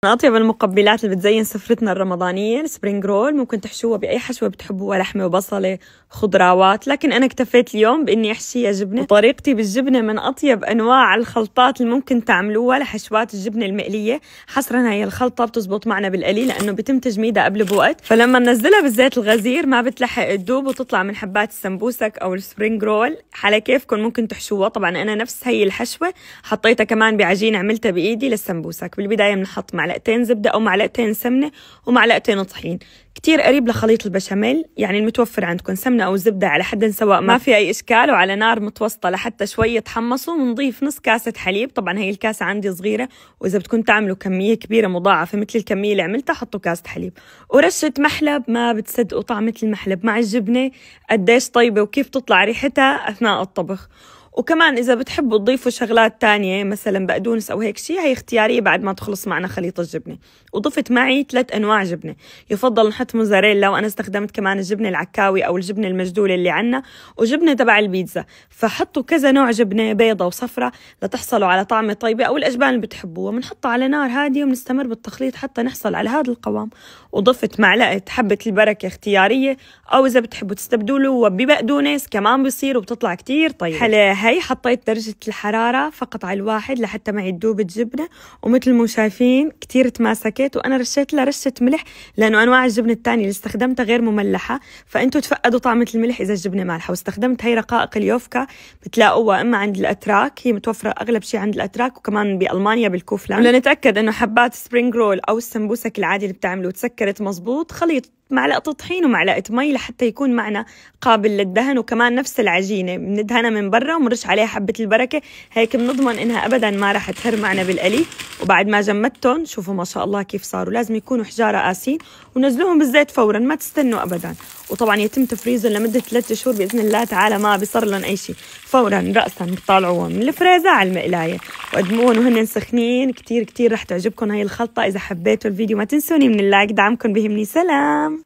من أطيب المقبلات اللي بتزين سفرتنا الرمضانية السبرينج رول. ممكن تحشوها بأي حشوة بتحبوها، لحمة وبصلة خضراوات، لكن أنا اكتفيت اليوم بإني أحشيها جبنة. وطريقتي بالجبنة من أطيب أنواع الخلطات اللي ممكن تعملوها لحشوات الجبنة المقلية. حصرا هي الخلطة بتزبط معنا بالقلي لأنه بيتم تجميدها قبل بوقت، فلما ننزلها بالزيت الغزير ما بتلحق تدوب وتطلع من حبات السمبوسك أو السبرينج رول. على كيفكم ممكن تحشوها. طبعا أنا نفس هي الحشوة حطيتها كمان بعجينة عملتها بإيدي للسمبوسك. بالبداية بنحط معلقتين زبدة أو معلقتين سمنة ومعلقتين طحين، كتير قريب لخليط البشاميل، يعني المتوفر عندكم سمنة أو زبدة على حد سواء ما في أي إشكال، وعلى نار متوسطة لحتى شوي يتحمصوا. ونضيف نص كاسة حليب، طبعا هي الكاسة عندي صغيرة، وإذا بدكم تعملوا كمية كبيرة مضاعفة مثل الكمية اللي عملتها حطوا كاسة حليب ورشة محلب. ما بتصدقوا طعمة المحلب مع الجبنة قديش طيبة وكيف تطلع ريحتها أثناء الطبخ. وكمان إذا بتحبوا تضيفوا شغلات تانية مثلا بقدونس أو هيك شيء، هي اختيارية بعد ما تخلص معنا خليط الجبنة. وضفت معي 3 أنواع جبنة، يفضل نحط موزاريلا، وأنا استخدمت كمان الجبنة العكاوي أو الجبنة المجدولة اللي عنا، وجبنة تبع البيتزا. فحطوا كذا نوع جبنة، بيضة وصفرة، لتحصلوا على طعمة طيبة أو الأجبان اللي بتحبوها. بنحطها على نار هادية وبنستمر بالتخليط حتى نحصل على هذا القوام. وضفت معلقة حبة البركة اختيارية، أو إذا بتحبوا تستبدلوا ببقدونس كمان بيصير وبتطلع كتير طيبة. هي حطيت درجة الحرارة فقط على 1 لحتى معي تدوب الجبنة، ومثل ما شايفين كتير تماسكت. وأنا رشيت لها رشة ملح لأنه أنواع الجبنة التانية اللي استخدمتها غير مملحة، فأنتوا تفقدوا طعمة الملح إذا الجبنة مالحة. واستخدمت هي رقائق اليوفكا، بتلاقوها إما عند الأتراك، هي متوفرة أغلب شيء عند الأتراك، وكمان بألمانيا بالكوفلاند. ولنتأكد إنه حبات سبرينج رول أو السمبوسك العادي اللي بتعملوه تسكرت مزبوط، خليط معلقة طحين ومعلقة مي لحتى يكون معنا قابل للدهن. وكمان نفس العجينة بندهنها من برا ومرش عليها حبة البركة، هيك بنضمن إنها أبدا ما راح تهر معنا بالقلي. وبعد ما جمدتهم شوفوا ما شاء الله كيف صاروا، لازم يكونوا حجارة قاسين، ونزلوهم بالزيت فورا، ما تستنوا أبدا. وطبعا يتم تفريزهم لمدة 3 شهور بإذن الله تعالى، ما بيصير لهم أي شيء. فورا رأسا بتطلعوهم من الفريزر على المقلاية وقدموهم وهن سخنين. كتير رح تعجبكم هاي الخلطة. إذا حبيتوا الفيديو ما تنسوني من اللايك، دعمكم بيهمني. سلام.